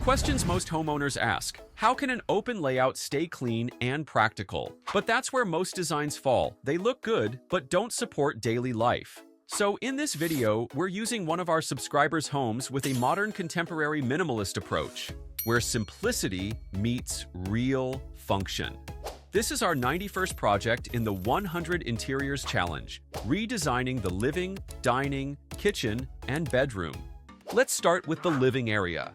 Questions most homeowners ask: how can an open layout stay clean and practical? But that's where most designs fall. They look good, but don't support daily life. So in this video, we're using one of our subscribers' homes with a modern contemporary minimalist approach, where simplicity meets real function. This is our 91st project in the 100 Interiors Challenge, redesigning the living, dining, kitchen, and bedroom. Let's start with the living area.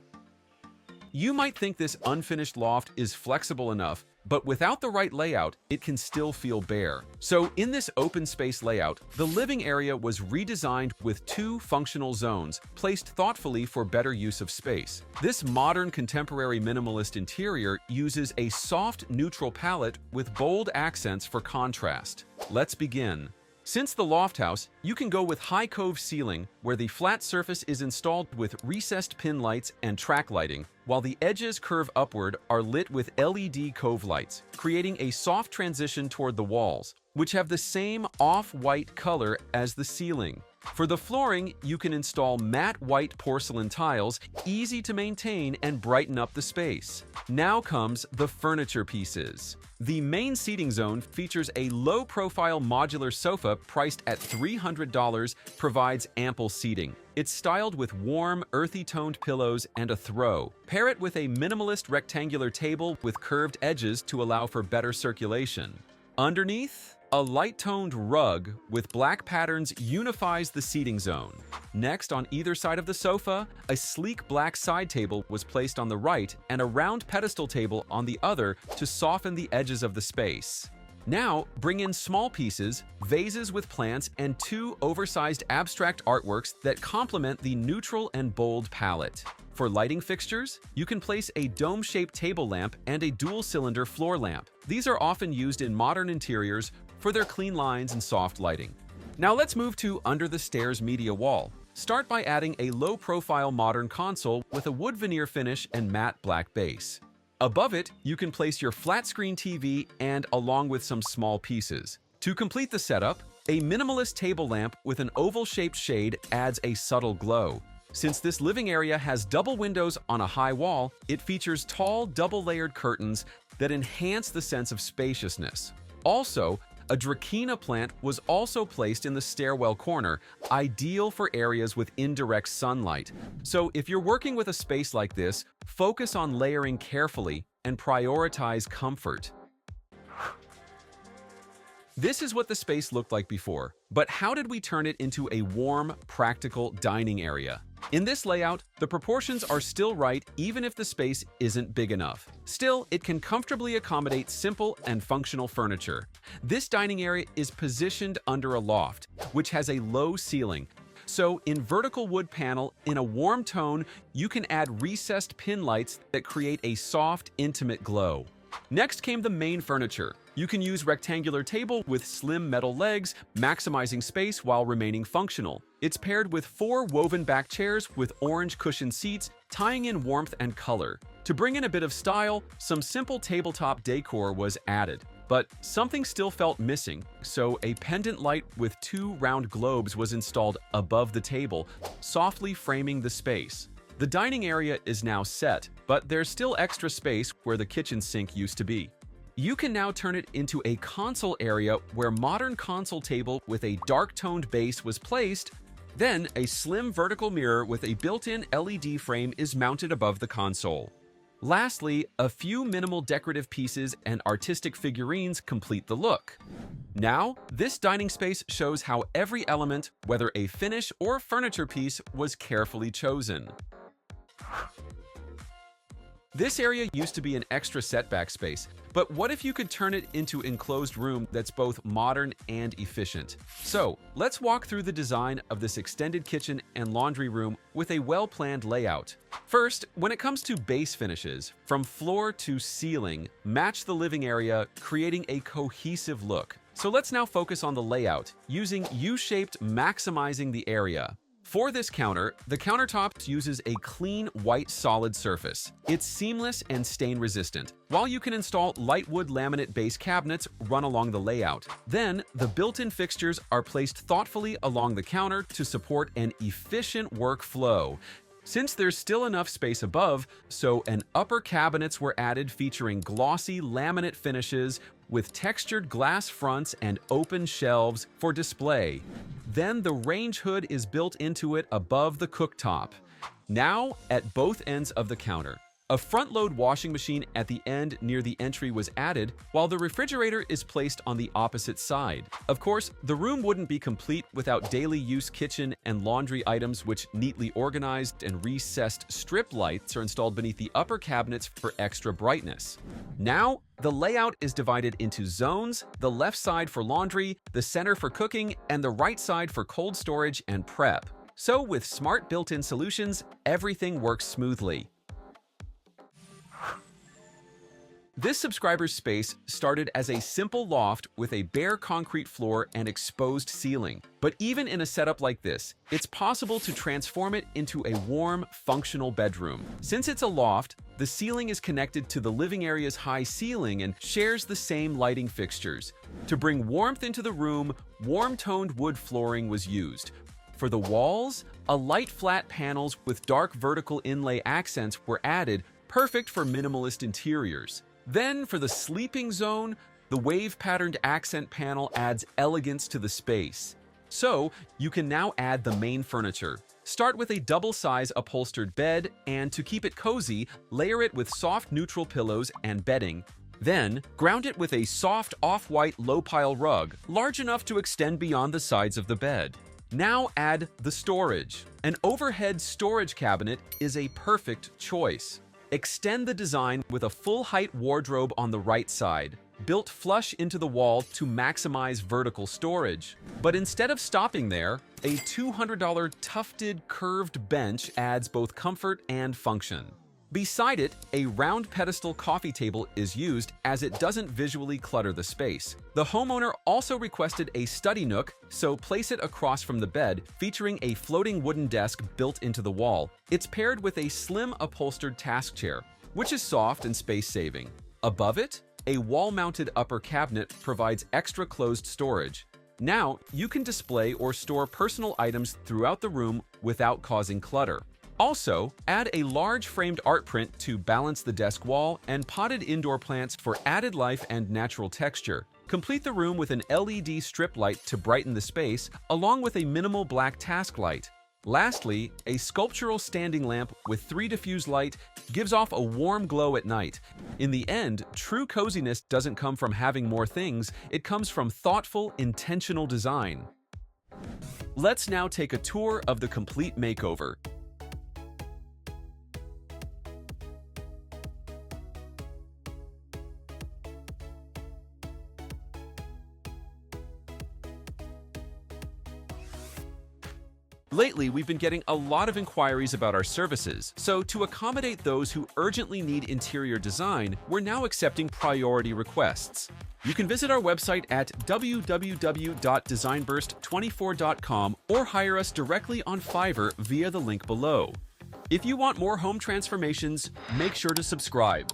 You might think this unfinished loft is flexible enough, but without the right layout, it can still feel bare. So in this open space layout, the living area was redesigned with 2 functional zones, placed thoughtfully for better use of space. This modern contemporary minimalist interior uses a soft, neutral palette with bold accents for contrast. Let's begin. Since the loft house, you can go with high cove ceiling, where the flat surface is installed with recessed pin lights and track lighting, while the edges curve upward are lit with LED cove lights, creating a soft transition toward the walls, which have the same off-white color as the ceiling. For the flooring, you can install matte white porcelain tiles, easy to maintain and brighten up the space. Now comes the furniture pieces. The main seating zone features a low-profile modular sofa priced at $300, provides ample seating. It's styled with warm, earthy-toned pillows and a throw. Pair it with a minimalist rectangular table with curved edges to allow for better circulation. Underneath, a light-toned rug with black patterns unifies the seating zone. Next, on either side of the sofa, a sleek black side table was placed on the right and a round pedestal table on the other to soften the edges of the space. Now, bring in small pieces, vases with plants, and 2 oversized abstract artworks that complement the neutral and bold palette. For lighting fixtures, you can place a dome-shaped table lamp and a dual-cylinder floor lamp. These are often used in modern interiors for their clean lines and soft lighting. Now let's move to under the stairs media wall. Start by adding a low-profile modern console with a wood veneer finish and matte black base. Above it, you can place your flat-screen TV and along with some small pieces. To complete the setup, a minimalist table lamp with an oval-shaped shade adds a subtle glow. Since this living area has double windows on a high wall, it features tall, double-layered curtains that enhance the sense of spaciousness. Also, a Dracaena plant was also placed in the stairwell corner, ideal for areas with indirect sunlight. So if you're working with a space like this, focus on layering carefully and prioritize comfort. This is what the space looked like before, but how did we turn it into a warm, practical dining area? In this layout, the proportions are still right even if the space isn't big enough. Still, it can comfortably accommodate simple and functional furniture. This dining area is positioned under a loft, which has a low ceiling. So in vertical wood panel, in a warm tone, you can add recessed pin lights that create a soft, intimate glow. Next came the main furniture. You can use rectangular table with slim metal legs, maximizing space while remaining functional. It's paired with 4 woven back chairs with orange cushioned seats, tying in warmth and color. To bring in a bit of style, some simple tabletop decor was added. But something still felt missing, so a pendant light with 2 round globes was installed above the table, softly framing the space. The dining area is now set, but there's still extra space where the kitchen sink used to be. You can now turn it into a console area where modern console table with a dark-toned base was placed. Then a slim vertical mirror with a built-in LED frame is mounted above the console. Lastly, a few minimal decorative pieces and artistic figurines complete the look. Now, this dining space shows how every element, whether a finish or furniture piece, was carefully chosen. This area used to be an extra setback space, but what if you could turn it into an enclosed room that's both modern and efficient? So, let's walk through the design of this extended kitchen and laundry room with a well-planned layout. First, when it comes to base finishes, from floor to ceiling, match the living area, creating a cohesive look. So let's now focus on the layout, using U-shaped, maximizing the area. For this counter, the countertop uses a clean white solid surface. It's seamless and stain resistant, while you can install light wood laminate base cabinets run along the layout. Then, the built-in fixtures are placed thoughtfully along the counter to support an efficient workflow. since there's still enough space above, so an upper cabinets were added featuring glossy laminate finishes with textured glass fronts and open shelves for display. Then the range hood is built into it above the cooktop. Now, at both ends of the counter, a front-load washing machine at the end near the entry was added, while the refrigerator is placed on the opposite side. Of course, the room wouldn't be complete without daily use kitchen and laundry items, which neatly organized and recessed strip lights are installed beneath the upper cabinets for extra brightness. Now, the layout is divided into zones, the left side for laundry, the center for cooking, and the right side for cold storage and prep. So with smart built-in solutions, everything works smoothly. This subscriber's space started as a simple loft with a bare concrete floor and exposed ceiling. But even in a setup like this, it's possible to transform it into a warm, functional bedroom. Since it's a loft, the ceiling is connected to the living area's high ceiling and shares the same lighting fixtures. To bring warmth into the room, warm-toned wood flooring was used. For the walls, a light flat panels with dark vertical inlay accents were added, perfect for minimalist interiors. Then, for the sleeping zone, the wave-patterned accent panel adds elegance to the space. So, you can now add the main furniture. Start with a double-size upholstered bed, and to keep it cozy, layer it with soft neutral pillows and bedding. Then, ground it with a soft off-white low-pile rug, large enough to extend beyond the sides of the bed. Now add the storage. An overhead storage cabinet is a perfect choice. Extend the design with a full-height wardrobe on the right side, built flush into the wall to maximize vertical storage. But instead of stopping there, a $200 tufted curved bench adds both comfort and function. Beside it, a round pedestal coffee table is used as it doesn't visually clutter the space. The homeowner also requested a study nook, so place it across from the bed, featuring a floating wooden desk built into the wall. It's paired with a slim upholstered task chair, which is soft and space-saving. Above it, a wall-mounted upper cabinet provides extra closed storage. Now, you can display or store personal items throughout the room without causing clutter. Also, add a large framed art print to balance the desk wall and potted indoor plants for added life and natural texture. Complete the room with an LED strip light to brighten the space, along with a minimal black task light. Lastly, a sculptural standing lamp with 3 diffuse light gives off a warm glow at night. In the end, true coziness doesn't come from having more things, it comes from thoughtful, intentional design. Let's now take a tour of the complete makeover. Lately, we've been getting a lot of inquiries about our services, so to accommodate those who urgently need interior design, we're now accepting priority requests. You can visit our website at www.designburst24.com or hire us directly on Fiverr via the link below. If you want more home transformations, make sure to subscribe.